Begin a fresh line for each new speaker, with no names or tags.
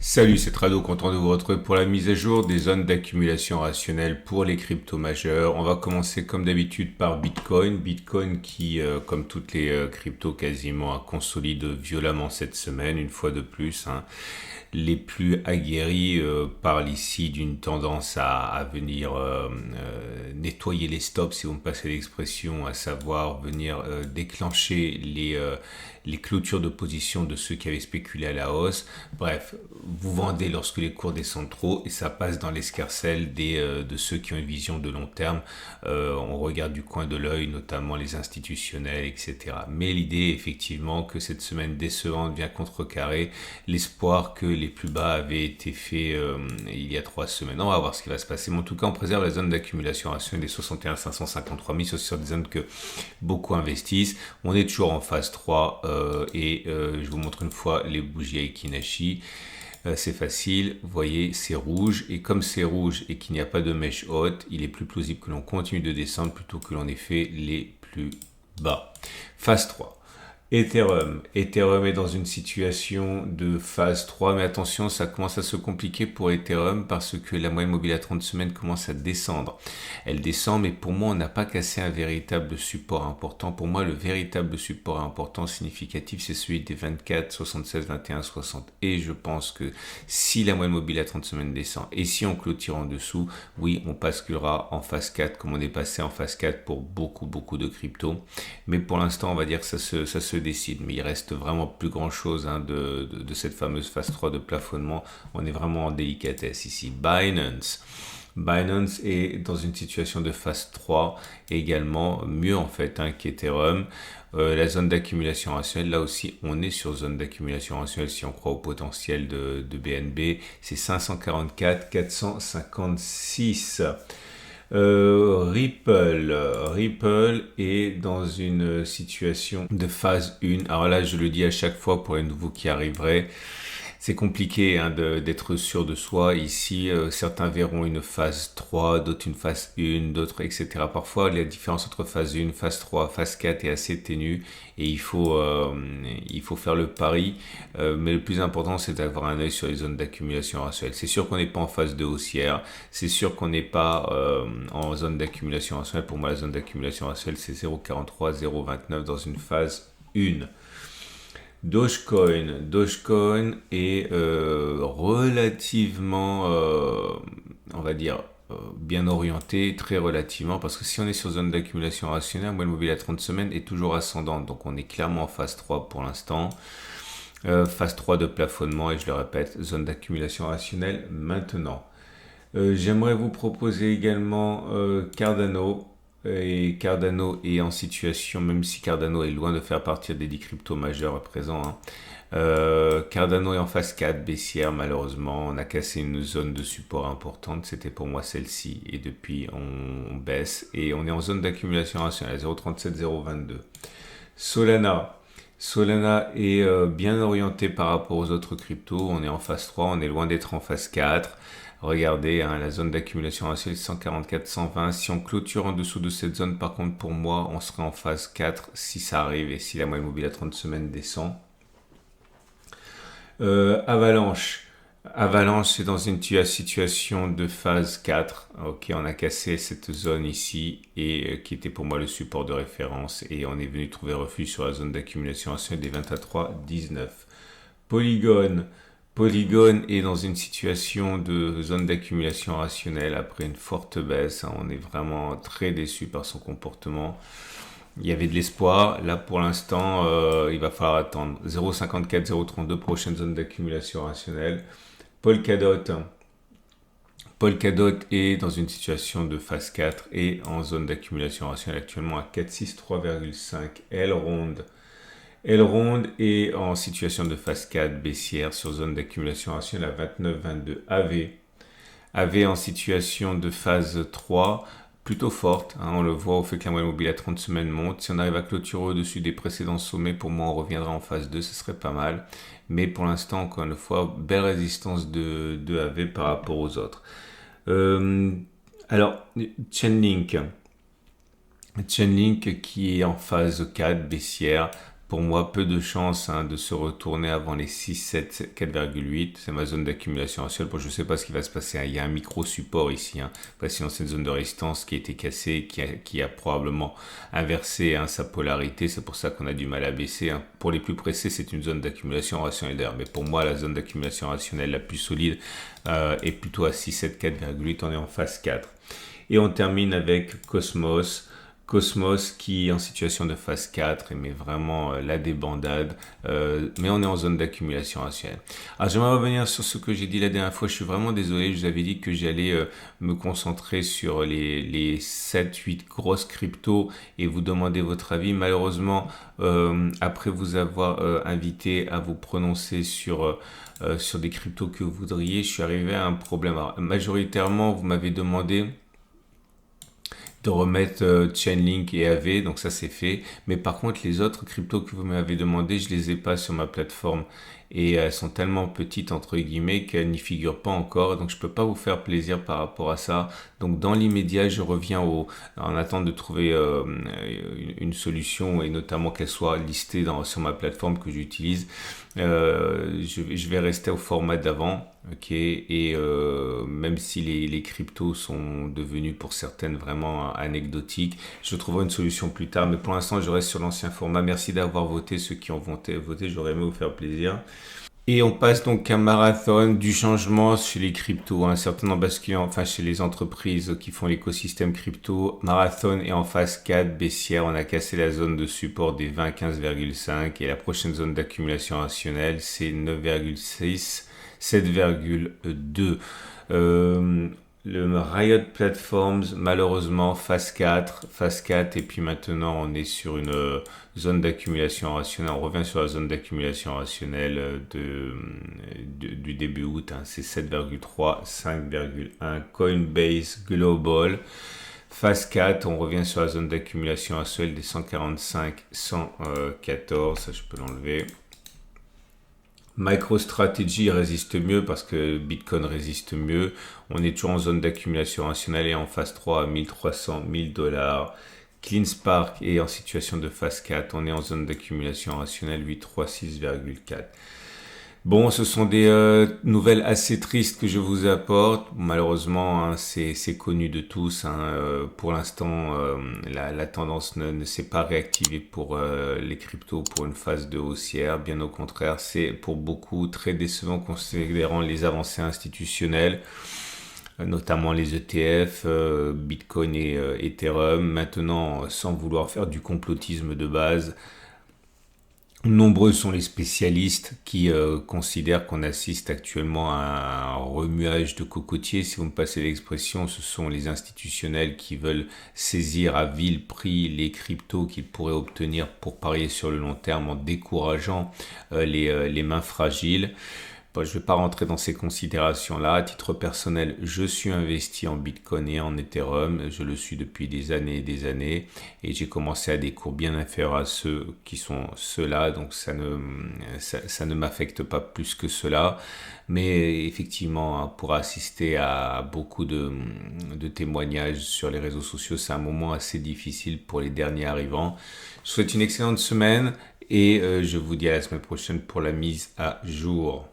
Salut, c'est Trado, content de vous retrouver pour la mise à jour des zones d'accumulation rationnelle pour les cryptos majeurs. On va commencer comme d'habitude par Bitcoin. Bitcoin qui, comme toutes les cryptos quasiment, consolide violemment cette semaine, une fois de plus, hein. Les plus aguerris parlent ici d'une tendance à venir nettoyer les stops, si vous me passez l'expression, à savoir venir déclencher les clôtures de position de ceux qui avaient spéculé à la hausse. Bref, vous vendez lorsque les cours descendent trop et ça passe dans l'escarcelle de ceux qui ont une vision de long terme. On regarde du coin de l'œil, notamment les institutionnels, etc. Mais l'idée, effectivement, que cette semaine décevante vient contrecarrer l'espoir que les plus bas avaient été faits il y a 3 semaines. On va voir ce qui va se passer. Mais en tout cas, on préserve la zone d'accumulation rationnelle des 61 553 000 sur des zones que beaucoup investissent. On est toujours en phase 3 je vous montre une fois les bougies à Ekinashi. C'est facile, vous voyez, c'est rouge. Et comme c'est rouge et qu'il n'y a pas de mèche haute, il est plus plausible que l'on continue de descendre plutôt que l'on ait fait les plus bas. Phase 3. Ethereum. Ethereum est dans une situation de phase 3, mais attention, ça commence à se compliquer pour Ethereum parce que la moyenne mobile à 30 semaines commence à descendre. Elle descend, mais pour moi, on n'a pas cassé un véritable support important. Pour moi, le véritable support important, significatif, c'est celui des 24, 76, 21, 60. Et je pense que si la moyenne mobile à 30 semaines descend et si on clôture en dessous, oui, on basculera en phase 4 comme on est passé en phase 4 pour beaucoup de cryptos. Mais pour l'instant, on va dire que ça se décide, mais il reste vraiment plus grand chose de cette fameuse phase 3 de plafonnement. On est vraiment en délicatesse ici. Binance est dans une situation de phase 3 également, mieux en fait qu'Ethereum. La zone d'accumulation rationnelle, là aussi on est sur zone d'accumulation rationnelle si on croit au potentiel de BNB, c'est 544 456. Ripple est dans une situation de phase 1. Alors là, je le dis à chaque fois pour les nouveaux qui arriveraient. C'est compliqué d'être sûr de soi. Ici, certains verront une phase 3, d'autres une phase 1, d'autres, etc. Parfois, la différence entre phase 1, phase 3, phase 4 est assez ténue et il faut faire le pari. Mais le plus important, c'est d'avoir un œil sur les zones d'accumulation rationnelle. C'est sûr qu'on n'est pas en phase de haussière. C'est sûr qu'on n'est pas en zone d'accumulation rationnelle. Pour moi, la zone d'accumulation rationnelle, c'est 0,43, 0,29 dans une phase 1. Dogecoin est relativement, on va dire, bien orienté, très relativement, parce que si on est sur zone d'accumulation rationnelle, moyenne mobile à 30 semaines est toujours ascendante, donc on est clairement en phase 3 pour l'instant. Phase 3 de plafonnement, et je le répète, zone d'accumulation rationnelle maintenant. J'aimerais vous proposer également Cardano. Et Cardano est en situation, même si Cardano est loin de faire partie des 10 cryptos majeurs à présent, Cardano est en phase 4 baissière malheureusement. On a cassé une zone de support importante, c'était pour moi celle-ci, et depuis on baisse et on est en zone d'accumulation rationnelle à 0,37, 0,22. Solana est bien orienté par rapport aux autres cryptos. On est en phase 3, on est loin d'être en phase 4. Regardez, la zone d'accumulation rationnelle 144, 120. Si on clôture en dessous de cette zone, par contre, pour moi, on serait en phase 4 si ça arrive et si la moyenne mobile à 30 semaines descend. Avalanche. Avalanche est dans une situation de phase 4. Ok, on a cassé cette zone ici et qui était pour moi le support de référence et on est venu trouver refuge sur la zone d'accumulation rationnelle des 23, 19. Polygon est dans une situation de zone d'accumulation rationnelle après une forte baisse. On est vraiment très déçu par son comportement. Il y avait de l'espoir. Là, pour l'instant, il va falloir attendre. 0,54, 0,32, prochaine zone d'accumulation rationnelle. Polkadot est dans une situation de phase 4 et en zone d'accumulation rationnelle actuellement à 463,5. Elrond est en situation de phase 4 baissière sur zone d'accumulation rationnelle à 29,22. AV en situation de phase 3 plutôt forte, on le voit au fait que la moyenne mobile à 30 semaines monte. Si on arrive à clôturer au-dessus des précédents sommets, pour moi on reviendra en phase 2, ce serait pas mal. Mais pour l'instant, encore une fois, belle résistance de AV par rapport aux autres. Alors, Chainlink qui est en phase 4 baissière. pour moi, peu de chances de se retourner avant les 6, 7, 4,8. C'est ma zone d'accumulation actuelle. Bon, je ne sais pas ce qui va se passer. Il y a un micro-support ici. Sinon, c'est une zone de résistance qui a été cassée, qui a probablement inversé sa polarité. C'est pour ça qu'on a du mal à baisser. Pour les plus pressés, c'est une zone d'accumulation rationnelle d'air. Mais pour moi, la zone d'accumulation rationnelle la plus solide est plutôt à 6, 7, 4,8. On est en phase 4. Et on termine avec Cosmos. Cosmos qui est en situation de phase 4 et met vraiment la débandade, mais on est en zone d'accumulation rationnelle. Alors j'aimerais revenir sur ce que j'ai dit la dernière fois, je suis vraiment désolé, je vous avais dit que j'allais me concentrer sur les 7-8 grosses cryptos et vous demander votre avis. Malheureusement, après vous avoir invité à vous prononcer sur des cryptos que vous voudriez, je suis arrivé à un problème. Alors, majoritairement, vous m'avez demandé de remettre Chainlink et AV, donc ça c'est fait. Mais par contre, les autres cryptos que vous m'avez demandé, je les ai pas sur ma plateforme et elles sont tellement petites entre guillemets qu'elles n'y figurent pas encore, donc je peux pas vous faire plaisir par rapport à ça. Donc dans l'immédiat, je reviens en attendant de trouver une solution et notamment qu'elle soit listée sur ma plateforme que j'utilise. Je vais rester au format d'avant. Ok, et même si les cryptos sont devenus pour certaines vraiment anecdotiques, je trouverai une solution plus tard, mais pour l'instant je reste sur l'ancien format. Merci d'avoir voté, ceux qui ont voté, j'aurais aimé vous faire plaisir. Et on passe donc à un marathon du changement chez les cryptos, certainement basculant, chez les entreprises qui font l'écosystème crypto. Marathon est en phase 4, baissière, on a cassé la zone de support des 20 15,5 et la prochaine zone d'accumulation rationnelle c'est 9,6. 7,2. Le Riot Platforms, malheureusement, phase 4, et puis maintenant on est sur une zone d'accumulation rationnelle. On revient sur la zone d'accumulation rationnelle du début août, c'est 7,3, 5,1. Coinbase Global. Phase 4, on revient sur la zone d'accumulation rationnelle des 145, 114, ça je peux l'enlever. MicroStrategy résiste mieux parce que Bitcoin résiste mieux. On est toujours en zone d'accumulation rationnelle et en phase 3 à 1300, 1000 $. CleanSpark est en situation de phase 4. On est en zone d'accumulation rationnelle 836,4. Bon, ce sont des nouvelles assez tristes que je vous apporte. Malheureusement, c'est connu de tous. Pour l'instant, la tendance ne s'est pas réactivée pour les cryptos pour une phase de haussière. Bien au contraire, c'est pour beaucoup très décevant considérant les avancées institutionnelles, notamment les ETF, Bitcoin et Ethereum. Maintenant, sans vouloir faire du complotisme de base, nombreux sont les spécialistes qui considèrent qu'on assiste actuellement à un remuage de cocotiers. Si vous me passez l'expression, ce sont les institutionnels qui veulent saisir à vil prix les cryptos qu'ils pourraient obtenir pour parier sur le long terme en décourageant les mains fragiles. Bon, je ne vais pas rentrer dans ces considérations-là. À titre personnel, je suis investi en Bitcoin et en Ethereum. Je le suis depuis des années et des années. Et j'ai commencé à des cours bien inférieurs à ceux qui sont ceux-là. Donc ça ne m'affecte pas plus que cela. Mais effectivement, pour assister à beaucoup de témoignages sur les réseaux sociaux, c'est un moment assez difficile pour les derniers arrivants. Je vous souhaite une excellente semaine et je vous dis à la semaine prochaine pour la mise à jour.